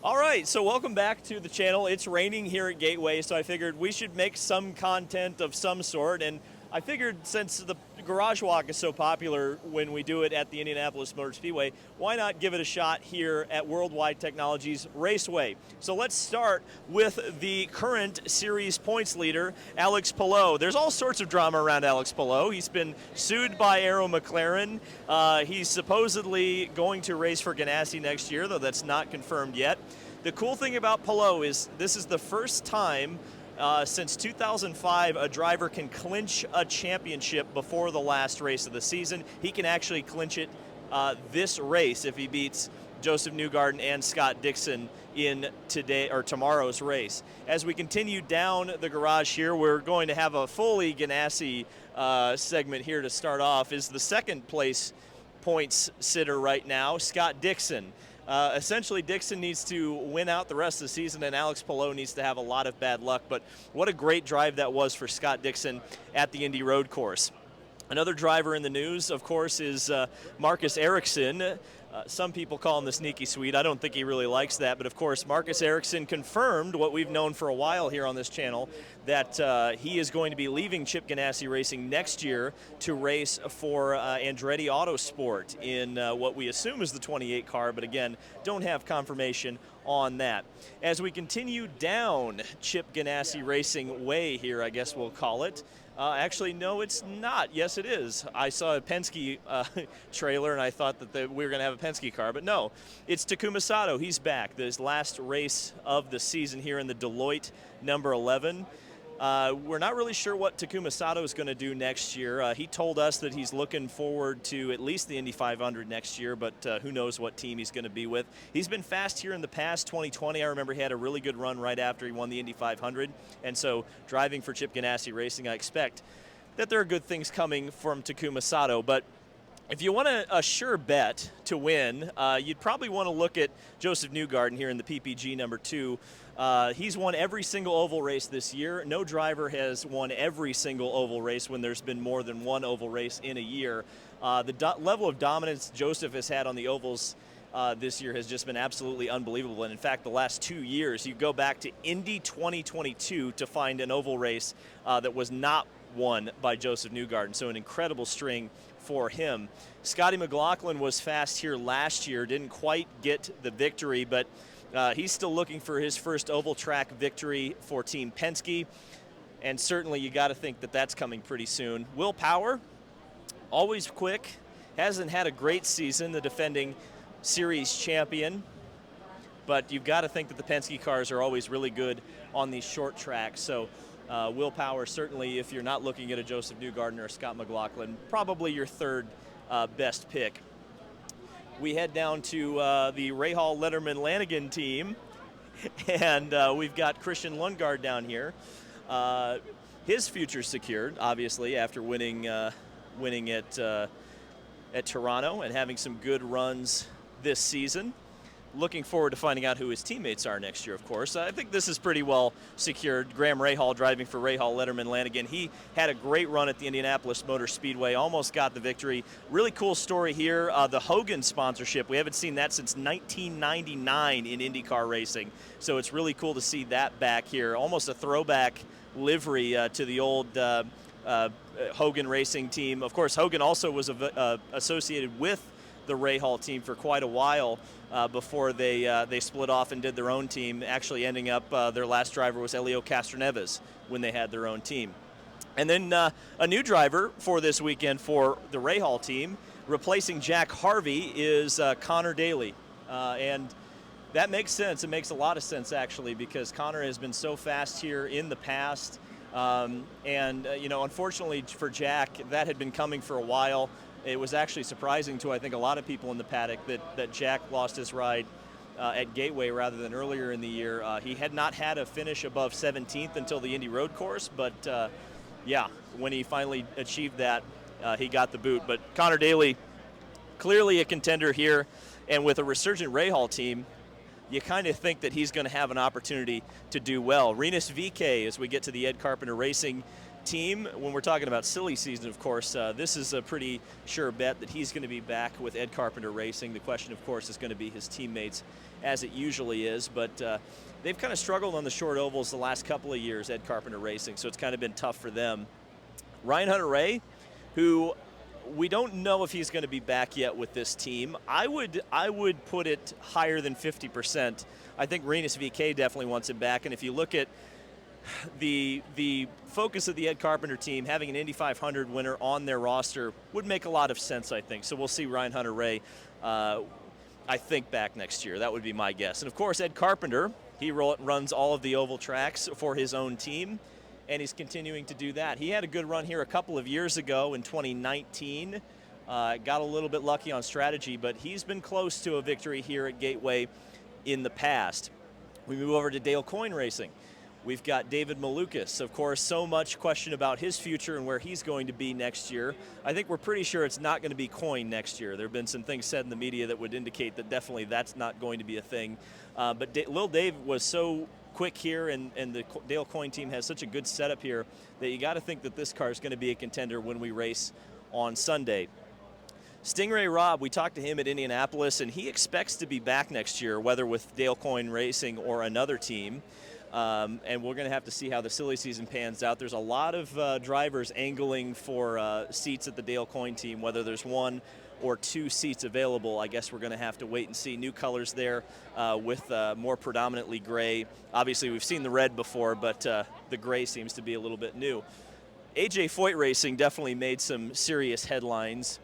All right, so welcome back to the channel. It's raining here at Gateway, so I figured we should make some content of some sort, and I figured since the Garage Walk is so popular when we do it at the Indianapolis Motor Speedway, why not give it a shot here at World Wide Technologies Raceway? So let's start with the current series points leader, Alex Palou. There's all sorts of drama around Alex Palou. He's been sued by Aero McLaren. He's supposedly going to race for Ganassi next year, though that's not confirmed yet. The cool thing about Palou is this is the first time since 2005 a driver can clinch a championship before the last race of the season. He can actually clinch it this race if he beats Joseph Newgarden and Scott Dixon in today or tomorrow's race. As we continue down the garage here, we're going to have a fully Ganassi segment here to start off. Is the second place points sitter right now, Scott Dixon. Essentially, Dixon needs to win out the rest of the season, and Alex Palou needs to have a lot of bad luck. But what a great drive that was for Scott Dixon at the Indy Road Course. Another driver in the news, of course, is Marcus Ericsson. Some people call him the sneaky Swede. I don't think he really likes that. But, of course, Marcus Ericsson confirmed what we've known for a while here on this channel, that he is going to be leaving Chip Ganassi Racing next year to race for Andretti Autosport in what we assume is the 28 car. But, again, don't have confirmation on that. As we continue down Chip Ganassi Racing Way here, I guess we'll call it. Actually, no, it's not. Yes, it is. I saw a Penske trailer, and I thought that we were going to have a Penske car, but no. It's Takuma Sato. He's back. His last race of the season here in the Deloitte number 11. We're not really sure what Takuma Sato is going to do next year. He told us that he's looking forward to at least the Indy 500 next year, but who knows what team he's going to be with. He's been fast here in the past. 2020, I remember he had a really good run right after he won the Indy 500, and so driving for Chip Ganassi Racing, I expect that there are good things coming from Takuma Sato. But if you want a sure bet to win, you'd probably want to look at Joseph Newgarden here in the PPG number 2. He's won every single oval race this year. No driver has won every single oval race when there's been more than one oval race in a year. The level of dominance Joseph has had on the ovals this year has just been absolutely unbelievable. And in fact, the last 2 years, you go back to Indy 2022 to find an oval race that was not won by Joseph Newgarden. So an incredible string for him. Scotty McLaughlin was fast here last year, didn't quite get the victory, but he's still looking for his first oval track victory for Team Penske, and certainly you got to think that that's coming pretty soon. Will Power, always quick, hasn't had a great season, the defending series champion, but you've got to think that the Penske cars are always really good on these short tracks. So Will Power, certainly, if you're not looking at a Joseph Newgarden or Scott McLaughlin, probably your third best pick. We head down to the Rahal Letterman Lanigan team, and we've got Christian Lundgaard down here. His future's secured, obviously, after winning at Toronto and having some good runs this season. Looking forward to finding out who his teammates are next year, of course. I think this is pretty well secured. Graham Rahal driving for Rahal Letterman Lanigan. He had a great run at the Indianapolis Motor Speedway, almost got the victory. Really cool story here, the Hogan sponsorship. We haven't seen that since 1999 in IndyCar racing, so it's really cool to see that back here. Almost a throwback livery to the old Hogan Racing team. Of course, Hogan also was associated with the Rahal team for quite a while before they split off and did their own team, actually ending up their last driver was Helio Castroneves when they had their own team. And then a new driver for this weekend for the Rahal team, replacing Jack Harvey, is Connor Daly. And that makes sense. It makes a lot of sense, actually, because Connor has been so fast here in the past. Unfortunately for Jack, that had been coming for a while. It was actually surprising to, I think, a lot of people in the paddock that Jack lost his ride at Gateway rather than earlier in the year. He had not had a finish above 17th until the Indy Road Course, but when he finally achieved that, he got the boot. But Connor Daly, clearly a contender here, and with a resurgent Rahal team, you kind of think that he's going to have an opportunity to do well. Rinus VeeKay, as we get to the Ed Carpenter Racing team, when we're talking about silly season, of course, this is a pretty sure bet that he's going to be back with Ed Carpenter Racing. The question, of course, is going to be his teammates as it usually is, but they've kind of struggled on the short ovals the last couple of years at Carpenter Racing, so it's kind of been tough for them. Ryan Hunter-Reay, who we don't know if he's going to be back yet with this team. I would put it higher than 50%. I think Rinus VK definitely wants him back, and if you look at the focus of the Ed Carpenter team, having an Indy 500 winner on their roster would make a lot of sense, I think. So we'll see Ryan Hunter-Reay, I think, back next year. That would be my guess. And, of course, Ed Carpenter, he runs all of the oval tracks for his own team, and he's continuing to do that. He had a good run here a couple of years ago in 2019. Got a little bit lucky on strategy, but he's been close to a victory here at Gateway in the past. We move over to Dale Coyne Racing. We've got David Malukas. Of course, so much question about his future and where he's going to be next year. I think we're pretty sure it's not going to be Coyne next year. There have been some things said in the media that would indicate that definitely that's not going to be a thing. But Lil Dave was so quick here, and the Dale Coyne team has such a good setup here that you got to think that this car is going to be a contender when we race on Sunday. Stingray Robb, we talked to him at Indianapolis, and he expects to be back next year, whether with Dale Coyne Racing or another team. And we're going to have to see how the silly season pans out. There's a lot of drivers angling for seats at the Dale Coyne team, whether there's one or two seats available. I guess we're going to have to wait and see. New colors there with more predominantly gray. Obviously, we've seen the red before, but the gray seems to be a little bit new. AJ Foyt Racing definitely made some serious headlines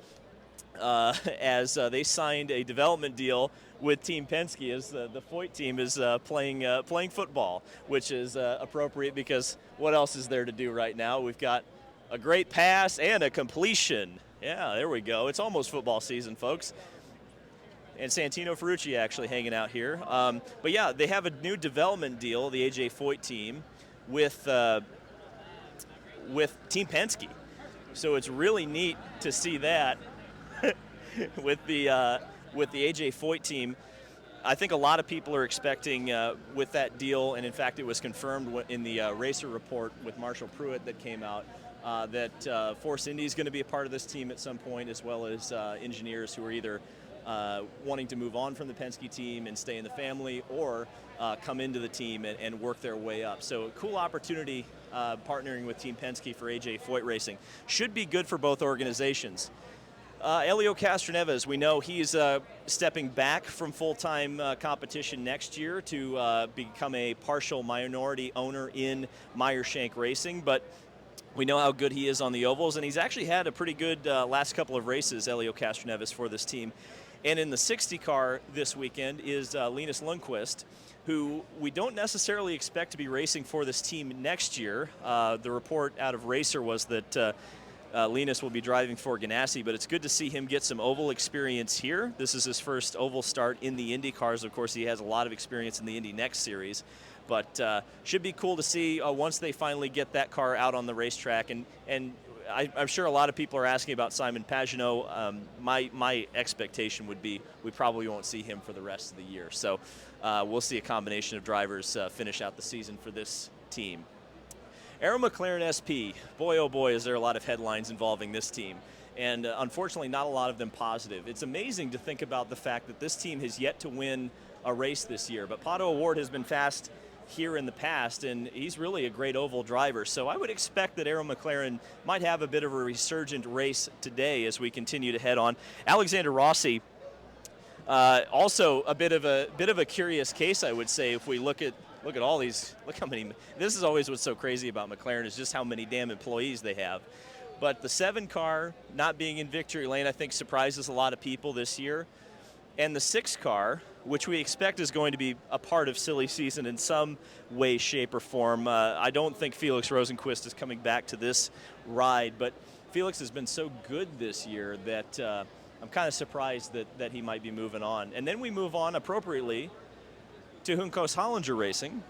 as they signed a development deal with Team Penske, as the Foyt team is playing football, which is appropriate because what else is there to do right now? We've got a great pass and a completion. Yeah, there we go. It's almost football season, folks. And Santino Ferrucci actually hanging out here. But yeah, they have a new development deal, the AJ Foyt team, with Team Penske. So it's really neat to see that with the AJ Foyt team. I think a lot of people are expecting with that deal, and in fact it was confirmed in the racer report with Marshall Pruitt that came out, that Force Indy is going to be a part of this team at some point, as well as engineers who are either wanting to move on from the Penske team and stay in the family, or come into the team and work their way up. So a cool opportunity partnering with Team Penske for AJ Foyt Racing. Should be good for both organizations. Elio Castroneves, we know he's stepping back from full-time competition next year to become a partial minority owner in Meyer Shank Racing, but we know how good he is on the ovals, and he's actually had a pretty good last couple of races, Elio Castroneves, for this team. And in the 60 car this weekend is Linus Lundqvist, who we don't necessarily expect to be racing for this team next year. The report out of Racer was that Linus will be driving for Ganassi, but it's good to see him get some oval experience here. This is his first oval start in the Indy cars. Of course, he has a lot of experience in the Indy Next Series, but should be cool to see once they finally get that car out on the racetrack. And I'm sure a lot of people are asking about Simon Pagenaud. My expectation would be we probably won't see him for the rest of the year. So we'll see a combination of drivers finish out the season for this team. Arrow McLaren SP, boy oh boy is there a lot of headlines involving this team, and unfortunately not a lot of them positive. It's amazing to think about the fact that this team has yet to win a race this year, but Pato O'Ward has been fast here in the past, and he's really a great oval driver, so I would expect that Arrow McLaren might have a bit of a resurgent race today as we continue to head on. Alexander Rossi, also a bit of a curious case, I would say, if we look at all these, look how many, this is always what's so crazy about McLaren is just how many damn employees they have. But the 7 car not being in victory lane, I think, surprises a lot of people this year. And the 6 car, which we expect is going to be a part of silly season in some way, shape, or form. I don't think Felix Rosenqvist is coming back to this ride, but Felix has been so good this year that I'm kind of surprised that he might be moving on. And then we move on appropriately to Juncos Hollinger Racing,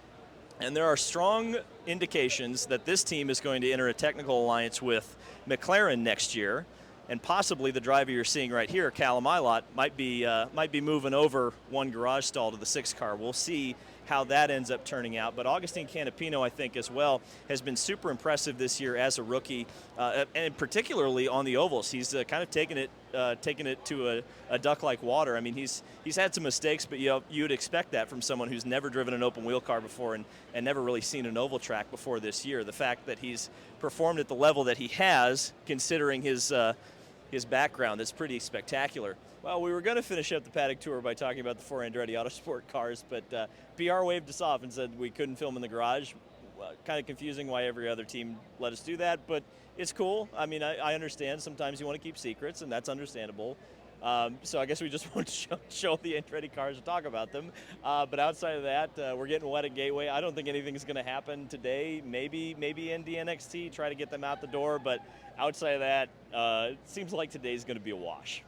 and there are strong indications that this team is going to enter a technical alliance with McLaren next year, and possibly the driver you're seeing right here, Callum Ilott, might be moving over one garage stall to the 6 car. We'll see how that ends up turning out. But Augustine Canapino, I think, as well, has been super impressive this year as a rookie, and particularly on the ovals. He's kind of taken it taking it to a duck-like water. I mean, he's had some mistakes, but you'd expect that from someone who's never driven an open wheel car before and never really seen an oval track before this year. The fact that he's performed at the level that he has, considering his background, is pretty spectacular. Well, we were going to finish up the paddock tour by talking about the 4 Andretti Autosport cars, but PR waved us off and said we couldn't film in the garage. Kind of confusing why every other team let us do that, but it's cool. I mean, I understand sometimes you want to keep secrets, and that's understandable. So I guess we just want to show the Andretti cars and talk about them. But outside of that, we're getting wet at Gateway. I don't think anything's going to happen today. Maybe Indy NXT, try to get them out the door. But outside of that, it seems like today's going to be a wash.